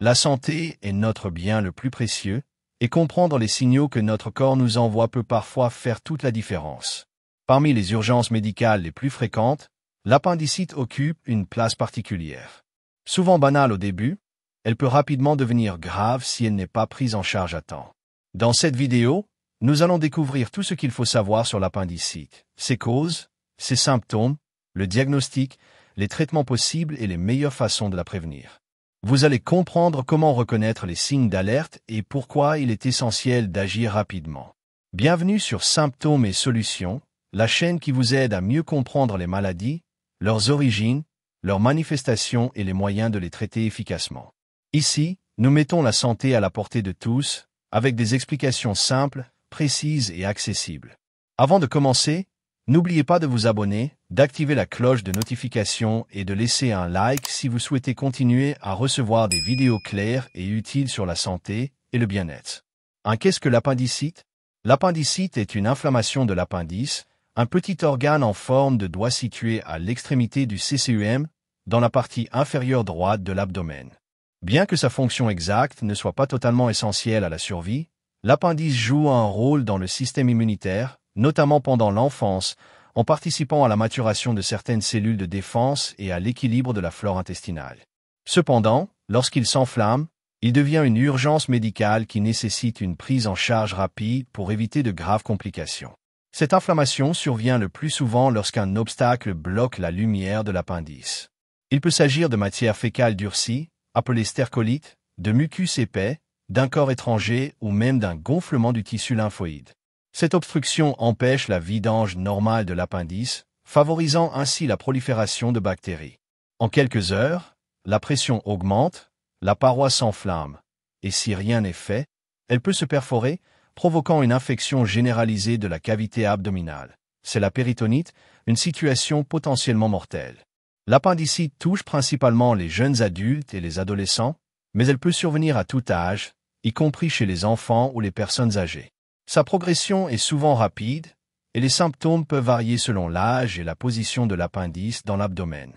La santé est notre bien le plus précieux, et comprendre les signaux que notre corps nous envoie peut parfois faire toute la différence. Parmi les urgences médicales les plus fréquentes, l'appendicite occupe une place particulière. Souvent banale au début, elle peut rapidement devenir grave si elle n'est pas prise en charge à temps. Dans cette vidéo, nous allons découvrir tout ce qu'il faut savoir sur l'appendicite, ses causes, ses symptômes, le diagnostic, les traitements possibles et les meilleures façons de la prévenir. Vous allez comprendre comment reconnaître les signes d'alerte et pourquoi il est essentiel d'agir rapidement. Bienvenue sur Symptômes et Solutions, la chaîne qui vous aide à mieux comprendre les maladies, leurs origines, leurs manifestations et les moyens de les traiter efficacement. Ici, nous mettons la santé à la portée de tous, avec des explications simples, précises et accessibles. Avant de commencer, n'oubliez pas de vous abonner, d'activer la cloche de notification et de laisser un like si vous souhaitez continuer à recevoir des vidéos claires et utiles sur la santé et le bien-être. Qu'est-ce que l'appendicite? L'appendicite est une inflammation de l'appendice, un petit organe en forme de doigt situé à l'extrémité du cœum, dans la partie inférieure droite de l'abdomen. Bien que sa fonction exacte ne soit pas totalement essentielle à la survie, l'appendice joue un rôle dans le système immunitaire, notamment pendant l'enfance, en participant à la maturation de certaines cellules de défense et à l'équilibre de la flore intestinale. Cependant, lorsqu'il s'enflamme, il devient une urgence médicale qui nécessite une prise en charge rapide pour éviter de graves complications. Cette inflammation survient le plus souvent lorsqu'un obstacle bloque la lumière de l'appendice. Il peut s'agir de matière fécale durcie, appelée stercolite, de mucus épais, d'un corps étranger ou même d'un gonflement du tissu lymphoïde. Cette obstruction empêche la vidange normale de l'appendice, favorisant ainsi la prolifération de bactéries. En quelques heures, la pression augmente, la paroi s'enflamme, et si rien n'est fait, elle peut se perforer, provoquant une infection généralisée de la cavité abdominale. C'est la péritonite, une situation potentiellement mortelle. L'appendicite touche principalement les jeunes adultes et les adolescents, mais elle peut survenir à tout âge, y compris chez les enfants ou les personnes âgées. Sa progression est souvent rapide, et les symptômes peuvent varier selon l'âge et la position de l'appendice dans l'abdomen.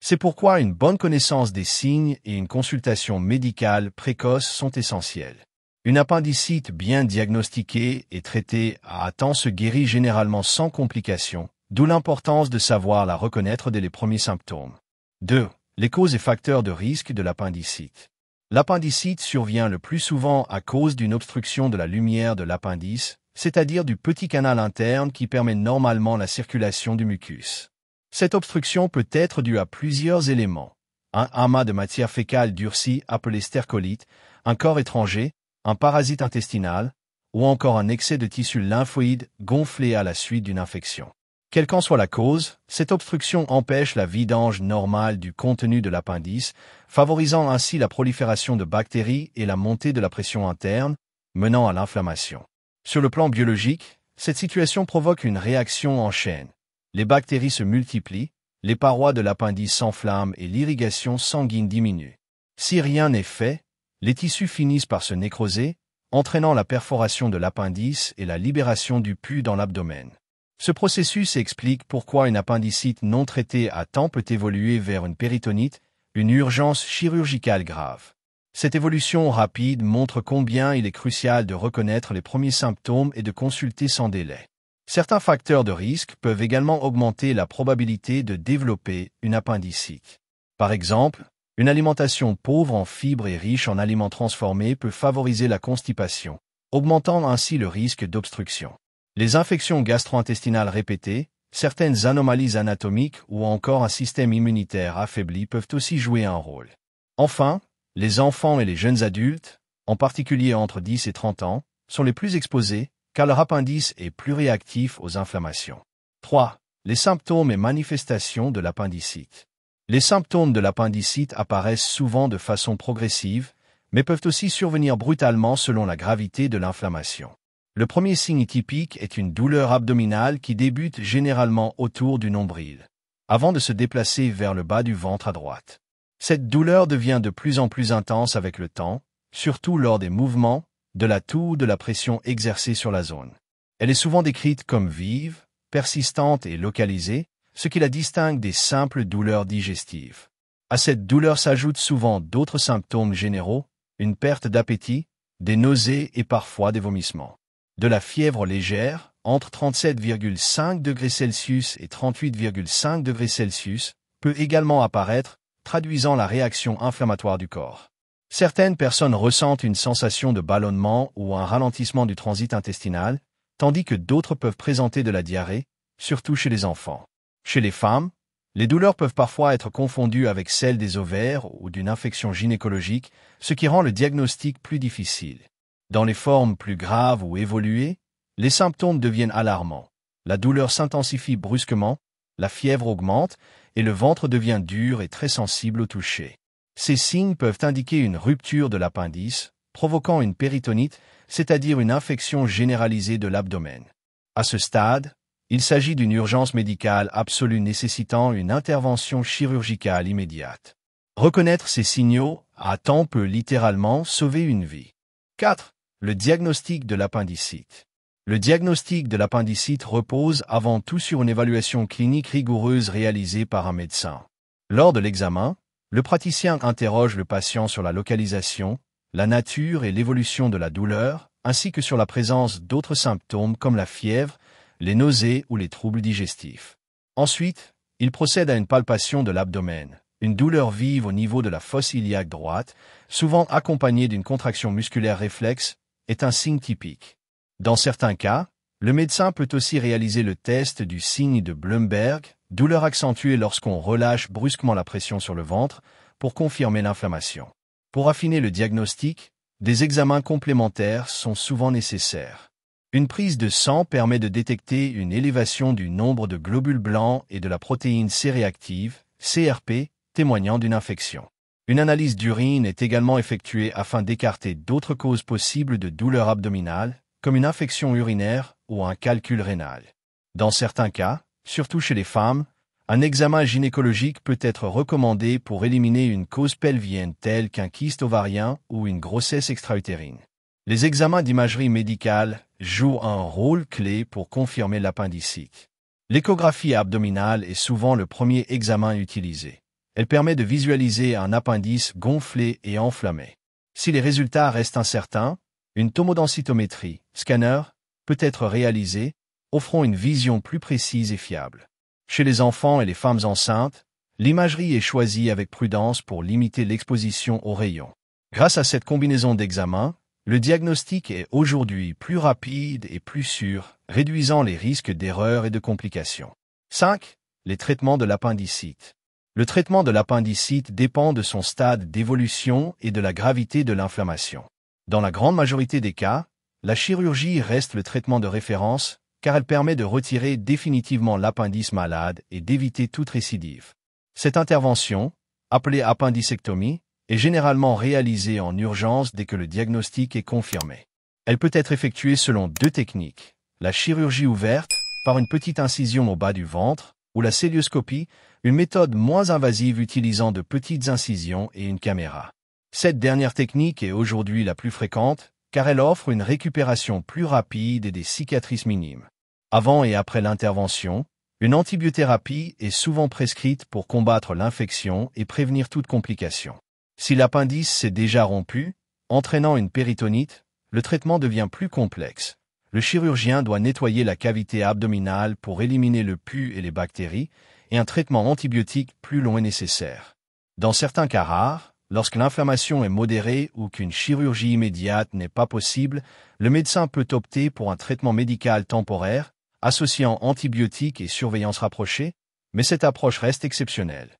C'est pourquoi une bonne connaissance des signes et une consultation médicale précoce sont essentielles. Une appendicite bien diagnostiquée et traitée à temps se guérit généralement sans complications, d'où l'importance de savoir la reconnaître dès les premiers symptômes. 2. Les causes et facteurs de risque de l'appendicite. L'appendicite survient le plus souvent à cause d'une obstruction de la lumière de l'appendice, c'est-à-dire du petit canal interne qui permet normalement la circulation du mucus. Cette obstruction peut être due à plusieurs éléments. Un amas de matière fécale durcie appelé stercolite, un corps étranger, un parasite intestinal, ou encore un excès de tissu lymphoïde gonflé à la suite d'une infection. Quelle qu'en soit la cause, cette obstruction empêche la vidange normale du contenu de l'appendice, favorisant ainsi la prolifération de bactéries et la montée de la pression interne, menant à l'inflammation. Sur le plan biologique, cette situation provoque une réaction en chaîne. Les bactéries se multiplient, les parois de l'appendice s'enflamment et l'irrigation sanguine diminue. Si rien n'est fait, les tissus finissent par se nécroser, entraînant la perforation de l'appendice et la libération du pus dans l'abdomen. Ce processus explique pourquoi une appendicite non traitée à temps peut évoluer vers une péritonite, une urgence chirurgicale grave. Cette évolution rapide montre combien il est crucial de reconnaître les premiers symptômes et de consulter sans délai. Certains facteurs de risque peuvent également augmenter la probabilité de développer une appendicite. Par exemple, une alimentation pauvre en fibres et riche en aliments transformés peut favoriser la constipation, augmentant ainsi le risque d'obstruction. Les infections gastro-intestinales répétées, certaines anomalies anatomiques ou encore un système immunitaire affaibli peuvent aussi jouer un rôle. Enfin, les enfants et les jeunes adultes, en particulier entre 10 et 30 ans, sont les plus exposés car leur appendice est plus réactif aux inflammations. 3. Les symptômes et manifestations de l'appendicite. Les symptômes de l'appendicite apparaissent souvent de façon progressive, mais peuvent aussi survenir brutalement selon la gravité de l'inflammation. Le premier signe typique est une douleur abdominale qui débute généralement autour du nombril, avant de se déplacer vers le bas du ventre à droite. Cette douleur devient de plus en plus intense avec le temps, surtout lors des mouvements, de la toux ou de la pression exercée sur la zone. Elle est souvent décrite comme vive, persistante et localisée, ce qui la distingue des simples douleurs digestives. À cette douleur s'ajoutent souvent d'autres symptômes généraux, une perte d'appétit, des nausées et parfois des vomissements. De la fièvre légère, entre 37,5 degrés Celsius et 38,5 degrés Celsius, peut également apparaître, traduisant la réaction inflammatoire du corps. Certaines personnes ressentent une sensation de ballonnement ou un ralentissement du transit intestinal, tandis que d'autres peuvent présenter de la diarrhée, surtout chez les enfants. Chez les femmes, les douleurs peuvent parfois être confondues avec celles des ovaires ou d'une infection gynécologique, ce qui rend le diagnostic plus difficile. Dans les formes plus graves ou évoluées, les symptômes deviennent alarmants. La douleur s'intensifie brusquement, la fièvre augmente et le ventre devient dur et très sensible au toucher. Ces signes peuvent indiquer une rupture de l'appendice, provoquant une péritonite, c'est-à-dire une infection généralisée de l'abdomen. À ce stade, il s'agit d'une urgence médicale absolue nécessitant une intervention chirurgicale immédiate. Reconnaître ces signaux à temps peut littéralement sauver une vie. 4. Le diagnostic de l'appendicite. Le diagnostic de l'appendicite repose avant tout sur une évaluation clinique rigoureuse réalisée par un médecin. Lors de l'examen, le praticien interroge le patient sur la localisation, la nature et l'évolution de la douleur, ainsi que sur la présence d'autres symptômes comme la fièvre, les nausées ou les troubles digestifs. Ensuite, il procède à une palpation de l'abdomen. Une douleur vive au niveau de la fosse iliaque droite, souvent accompagnée d'une contraction musculaire réflexe, est un signe typique. Dans certains cas, le médecin peut aussi réaliser le test du signe de Blumberg, douleur accentuée lorsqu'on relâche brusquement la pression sur le ventre, pour confirmer l'inflammation. Pour affiner le diagnostic, des examens complémentaires sont souvent nécessaires. Une prise de sang permet de détecter une élévation du nombre de globules blancs et de la protéine C-réactive, CRP, témoignant d'une infection. Une analyse d'urine est également effectuée afin d'écarter d'autres causes possibles de douleurs abdominales, comme une infection urinaire ou un calcul rénal. Dans certains cas, surtout chez les femmes, un examen gynécologique peut être recommandé pour éliminer une cause pelvienne telle qu'un kyste ovarien ou une grossesse extra-utérine. Les examens d'imagerie médicale jouent un rôle clé pour confirmer l'appendicite. L'échographie abdominale est souvent le premier examen utilisé. Elle permet de visualiser un appendice gonflé et enflammé. Si les résultats restent incertains, une tomodensitométrie, scanner, peut être réalisée, offrant une vision plus précise et fiable. Chez les enfants et les femmes enceintes, l'imagerie est choisie avec prudence pour limiter l'exposition aux rayons. Grâce à cette combinaison d'examens, le diagnostic est aujourd'hui plus rapide et plus sûr, réduisant les risques d'erreurs et de complications. 5. Les traitements de l'appendicite. Le traitement de l'appendicite dépend de son stade d'évolution et de la gravité de l'inflammation. Dans la grande majorité des cas, la chirurgie reste le traitement de référence, car elle permet de retirer définitivement l'appendice malade et d'éviter toute récidive. Cette intervention, appelée appendicectomie, est généralement réalisée en urgence dès que le diagnostic est confirmé. Elle peut être effectuée selon deux techniques, la chirurgie ouverte, par une petite incision au bas du ventre, ou la cœlioscopie, une méthode moins invasive utilisant de petites incisions et une caméra. Cette dernière technique est aujourd'hui la plus fréquente, car elle offre une récupération plus rapide et des cicatrices minimes. Avant et après l'intervention, une antibiothérapie est souvent prescrite pour combattre l'infection et prévenir toute complication. Si l'appendice s'est déjà rompu, entraînant une péritonite, le traitement devient plus complexe. Le chirurgien doit nettoyer la cavité abdominale pour éliminer le pus et les bactéries, et un traitement antibiotique plus long est nécessaire. Dans certains cas rares, lorsque l'inflammation est modérée ou qu'une chirurgie immédiate n'est pas possible, le médecin peut opter pour un traitement médical temporaire, associant antibiotiques et surveillance rapprochée, mais cette approche reste exceptionnelle.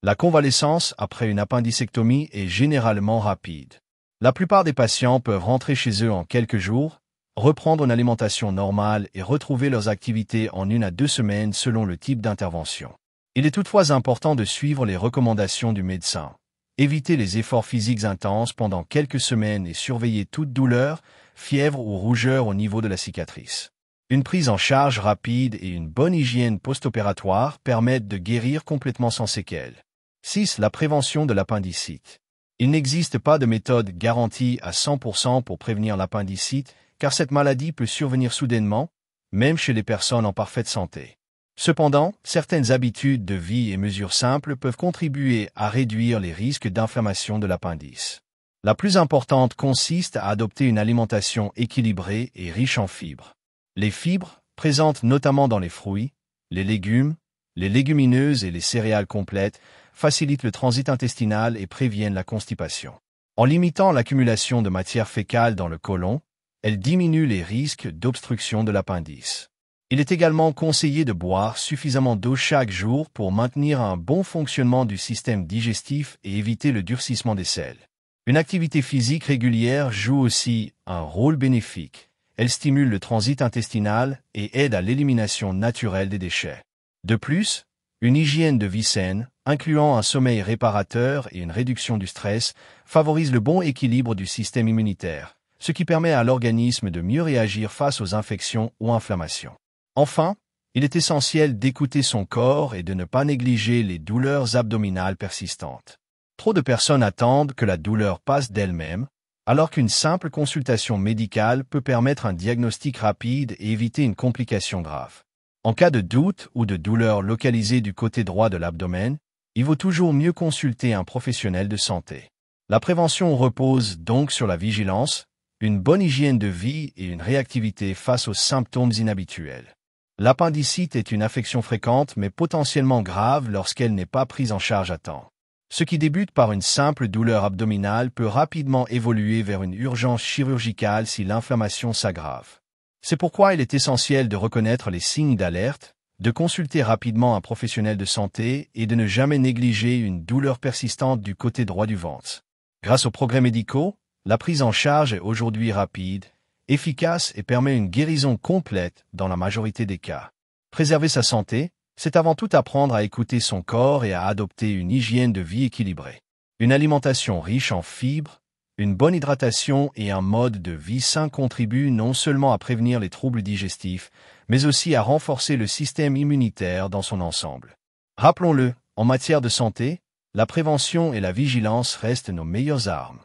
La convalescence après une appendicectomie est généralement rapide. La plupart des patients peuvent rentrer chez eux en quelques jours, reprendre une alimentation normale et retrouver leurs activités en 1 à 2 semaines selon le type d'intervention. Il est toutefois important de suivre les recommandations du médecin. Éviter les efforts physiques intenses pendant quelques semaines et surveiller toute douleur, fièvre ou rougeur au niveau de la cicatrice. Une prise en charge rapide et une bonne hygiène post-opératoire permettent de guérir complètement sans séquelles. 6. La prévention de l'appendicite. Il n'existe pas de méthode garantie à 100% pour prévenir l'appendicite, car cette maladie peut survenir soudainement, même chez les personnes en parfaite santé. Cependant, certaines habitudes de vie et mesures simples peuvent contribuer à réduire les risques d'inflammation de l'appendice. La plus importante consiste à adopter une alimentation équilibrée et riche en fibres. Les fibres, présentes notamment dans les fruits, les légumes, les légumineuses et les céréales complètes, facilitent le transit intestinal et préviennent la constipation. En limitant l'accumulation de matière fécale dans le côlon, elles diminuent les risques d'obstruction de l'appendice. Il est également conseillé de boire suffisamment d'eau chaque jour pour maintenir un bon fonctionnement du système digestif et éviter le durcissement des selles. Une activité physique régulière joue aussi un rôle bénéfique. Elle stimule le transit intestinal et aide à l'élimination naturelle des déchets. De plus, une hygiène de vie saine, incluant un sommeil réparateur et une réduction du stress, favorise le bon équilibre du système immunitaire, ce qui permet à l'organisme de mieux réagir face aux infections ou inflammations. Enfin, il est essentiel d'écouter son corps et de ne pas négliger les douleurs abdominales persistantes. Trop de personnes attendent que la douleur passe d'elle-même, alors qu'une simple consultation médicale peut permettre un diagnostic rapide et éviter une complication grave. En cas de doute ou de douleur localisée du côté droit de l'abdomen, il vaut toujours mieux consulter un professionnel de santé. La prévention repose donc sur la vigilance, une bonne hygiène de vie et une réactivité face aux symptômes inhabituels. L'appendicite est une affection fréquente mais potentiellement grave lorsqu'elle n'est pas prise en charge à temps. Ce qui débute par une simple douleur abdominale peut rapidement évoluer vers une urgence chirurgicale si l'inflammation s'aggrave. C'est pourquoi il est essentiel de reconnaître les signes d'alerte, de consulter rapidement un professionnel de santé et de ne jamais négliger une douleur persistante du côté droit du ventre. Grâce aux progrès médicaux, la prise en charge est aujourd'hui rapide, efficace et permet une guérison complète dans la majorité des cas. Préserver sa santé, c'est avant tout apprendre à écouter son corps et à adopter une hygiène de vie équilibrée. Une alimentation riche en fibres, une bonne hydratation et un mode de vie sain contribuent non seulement à prévenir les troubles digestifs, mais aussi à renforcer le système immunitaire dans son ensemble. Rappelons-le, en matière de santé, la prévention et la vigilance restent nos meilleures armes.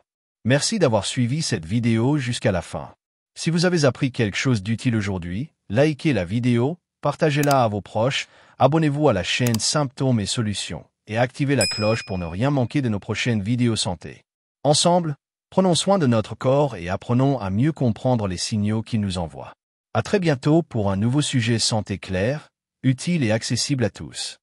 Merci d'avoir suivi cette vidéo jusqu'à la fin. Si vous avez appris quelque chose d'utile aujourd'hui, likez la vidéo, partagez-la à vos proches, abonnez-vous à la chaîne Symptômes et Solutions et activez la cloche pour ne rien manquer de nos prochaines vidéos santé. Ensemble, prenons soin de notre corps et apprenons à mieux comprendre les signaux qu'il nous envoie. À très bientôt pour un nouveau sujet santé clair, utile et accessible à tous.